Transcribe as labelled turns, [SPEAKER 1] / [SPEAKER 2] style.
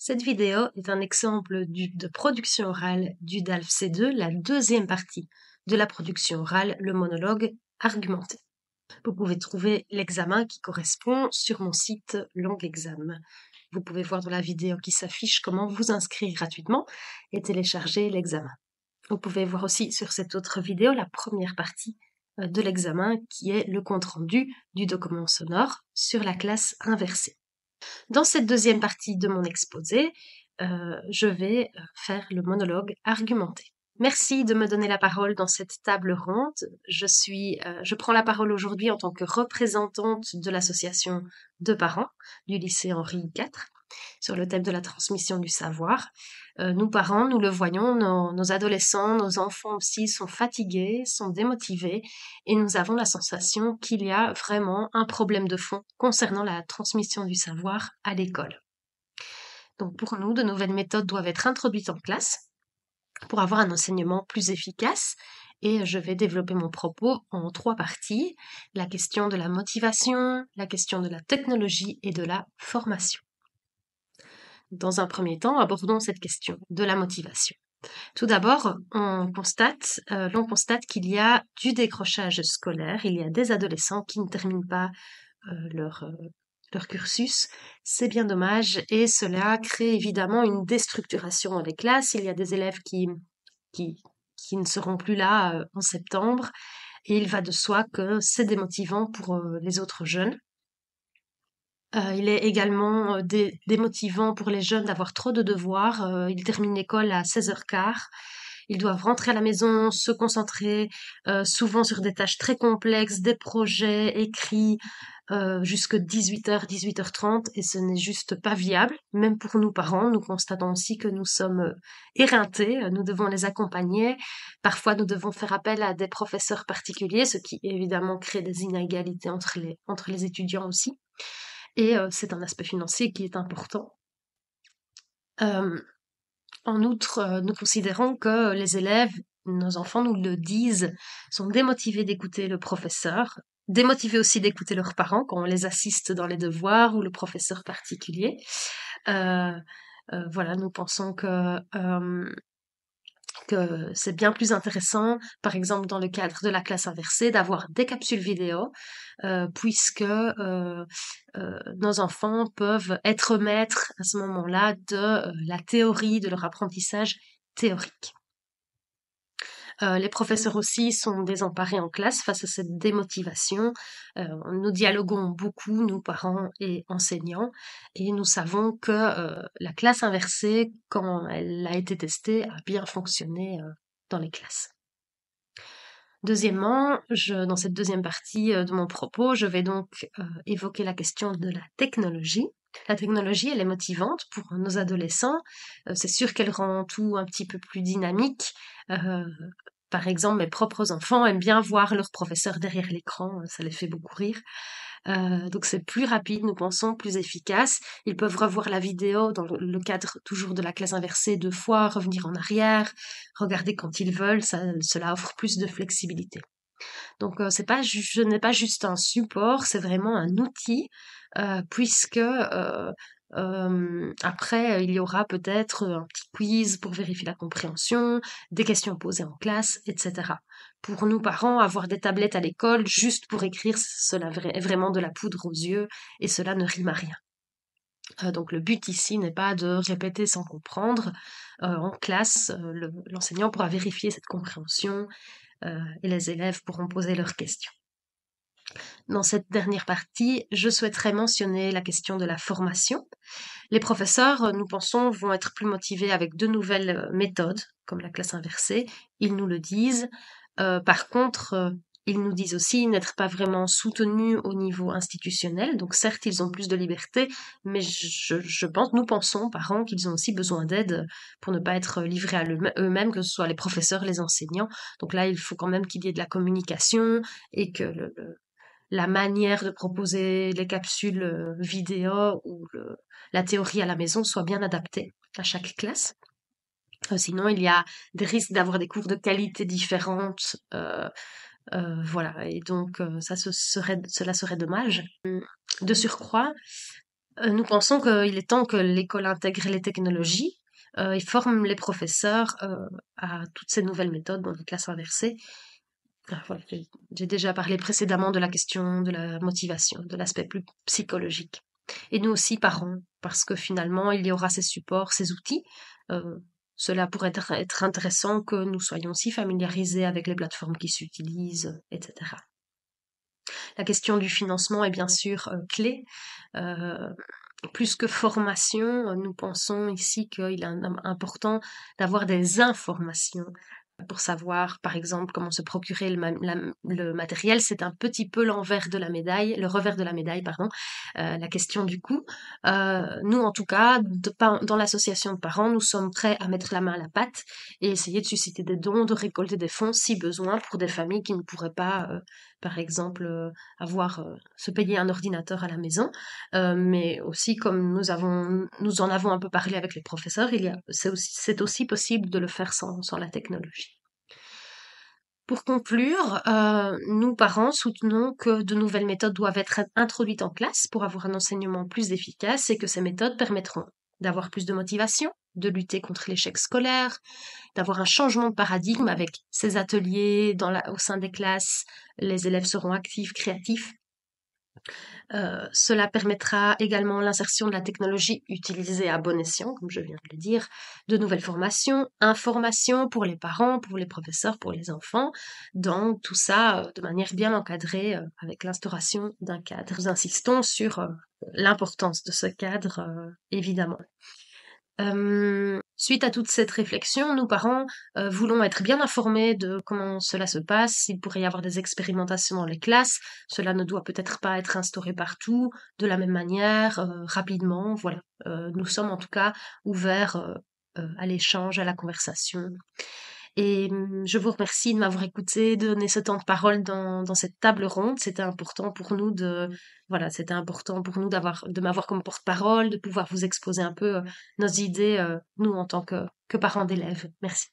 [SPEAKER 1] Cette vidéo est un exemple de production orale du DALF C2, la deuxième partie de la production orale, le monologue argumenté. Vous pouvez trouver l'examen qui correspond sur mon site Longuexam. Vous pouvez voir dans la vidéo qui s'affiche comment vous inscrire gratuitement et télécharger l'examen. Vous pouvez voir aussi sur cette autre vidéo la première partie de l'examen qui est le compte-rendu du document sonore sur la classe inversée. Dans cette deuxième partie de mon exposé, je vais faire le monologue argumenté. Merci de me donner la parole dans cette table ronde. Je prends la parole aujourd'hui en tant que représentante de l'association de parents du lycée Henri IV sur le thème de la transmission du savoir. Nous parents, nous le voyons, nos adolescents, nos enfants aussi sont fatigués, sont démotivés et nous avons la sensation qu'il y a vraiment un problème de fond concernant la transmission du savoir à l'école. Donc pour nous, de nouvelles méthodes doivent être introduites en classe pour avoir un enseignement plus efficace. Et je vais développer mon propos en 3 parties. La question de la motivation, la question de la technologie et de la formation. Dans un premier temps, abordons cette question de la motivation. Tout d'abord, l'on constate qu'il y a du décrochage scolaire, il y a des adolescents qui ne terminent pas leur cursus. C'est bien dommage et cela crée évidemment une déstructuration dans les classes. Il y a des élèves qui ne seront plus là en septembre et il va de soi que c'est démotivant pour les autres jeunes. Il est également démotivant pour les jeunes d'avoir trop de devoirs. Ils terminent l'école à 16h15. Ils doivent rentrer à la maison, se concentrer souvent sur des tâches très complexes, des projets écrits jusque 18h, 18h30 et ce n'est juste pas viable. Même pour nous parents, nous constatons aussi que nous sommes éreintés, nous devons les accompagner. Parfois, nous devons faire appel à des professeurs particuliers, ce qui évidemment crée des inégalités entre les étudiants aussi. Et c'est un aspect financier qui est important. En outre, nous considérons que les élèves, nos enfants nous le disent, sont démotivés d'écouter le professeur, démotivés aussi d'écouter leurs parents quand on les assiste dans les devoirs ou le professeur particulier. Voilà, nous pensons que c'est bien plus intéressant, par exemple dans le cadre de la classe inversée, d'avoir des capsules vidéo, puisque nos enfants peuvent être maîtres à ce moment-là de la théorie, de leur apprentissage théorique. Les professeurs aussi sont désemparés en classe face à cette démotivation. Nous dialoguons beaucoup, nous parents et enseignants, et nous savons que la classe inversée, quand elle a été testée, a bien fonctionné dans les classes. Deuxièmement, dans cette deuxième partie de mon propos, je vais donc évoquer la question de la technologie. La technologie, elle est motivante pour nos adolescents. C'est sûr qu'elle rend tout un petit peu plus dynamique. Par exemple, mes propres enfants aiment bien voir leur professeur derrière l'écran, ça les fait beaucoup rire. Donc c'est plus rapide, nous pensons, plus efficace. Ils peuvent revoir la vidéo dans le cadre toujours de la classe inversée 2 fois, revenir en arrière, regarder quand ils veulent, cela offre plus de flexibilité. Donc je n'ai pas juste un support, c'est vraiment un outil, puisque après il y aura peut-être un petit quiz pour vérifier la compréhension, des questions posées en classe, etc. Pour nous parents, avoir des tablettes à l'école juste pour écrire, cela est vraiment de la poudre aux yeux et cela ne rime à rien. Donc le but ici n'est pas de répéter sans comprendre. En classe, l'enseignant pourra vérifier cette compréhension et les élèves pourront poser leurs questions. Dans cette dernière partie, je souhaiterais mentionner la question de la formation. Les professeurs, nous pensons, vont être plus motivés avec de nouvelles méthodes, comme la classe inversée. Ils nous le disent. Par contre, ils nous disent aussi n'être pas vraiment soutenus au niveau institutionnel. Donc certes, ils ont plus de liberté, mais nous pensons, parents, qu'ils ont aussi besoin d'aide pour ne pas être livrés à eux-mêmes, que ce soit les professeurs, les enseignants. Donc là, il faut quand même qu'il y ait de la communication et que la manière de proposer les capsules vidéo ou la théorie à la maison soit bien adaptée à chaque classe. Sinon, il y a des risques d'avoir des cours de qualité différentes. Voilà, et donc cela serait dommage. De surcroît, Nous pensons qu'il est temps que l'école intègre les technologies et forme les professeurs à toutes ces nouvelles méthodes dans les classes inversées. Voilà, j'ai déjà parlé précédemment de la question de la motivation, de l'aspect plus psychologique. Et nous aussi, parents, parce que finalement, il y aura ces supports, ces outils. Euh, Cela pourrait être intéressant que nous soyons aussi familiarisés avec les plateformes qui s'utilisent, etc. La question du financement est bien sûr clé. Euh, Plus que formation, nous pensons ici qu'il est important d'avoir des informations pour savoir, par exemple, comment se procurer le matériel. C'est un petit peu l'envers de la médaille, le revers de la médaille, pardon, la question du coût. Nous, en tout cas, dans l'association de parents, nous sommes prêts à mettre la main à la pâte et essayer de susciter des dons, de récolter des fonds si besoin pour des familles qui ne pourraient pas, par exemple, se payer un ordinateur à la maison. Mais aussi, comme nous en avons un peu parlé avec les professeurs, c'est aussi possible de le faire sans la technologie. Pour conclure, nous, parents, soutenons que de nouvelles méthodes doivent être introduites en classe pour avoir un enseignement plus efficace et que ces méthodes permettront d'avoir plus de motivation, de lutter contre l'échec scolaire, d'avoir un changement de paradigme avec ces ateliers au sein des classes. Les élèves seront actifs, créatifs. Cela permettra également l'insertion de la technologie utilisée à bon escient, comme je viens de le dire, de nouvelles formations, informations pour les parents, pour les professeurs, pour les enfants. Donc tout ça de manière bien encadrée avec l'instauration d'un cadre. Nous insistons sur l'importance de ce cadre, évidemment. Suite à toute cette réflexion, nous, parents, voulons être bien informés de comment cela se passe. Il pourrait y avoir des expérimentations dans les classes. Cela ne doit peut-être pas être instauré partout, de la même manière, rapidement. Voilà. Nous sommes en tout cas ouverts à l'échange, à la conversation. Et je vous remercie de m'avoir écouté, de donner ce temps de parole dans cette table ronde. C'était important pour nous c'était important pour nous de m'avoir comme porte-parole, de pouvoir vous exposer un peu nos idées, nous en tant que parents d'élèves. Merci.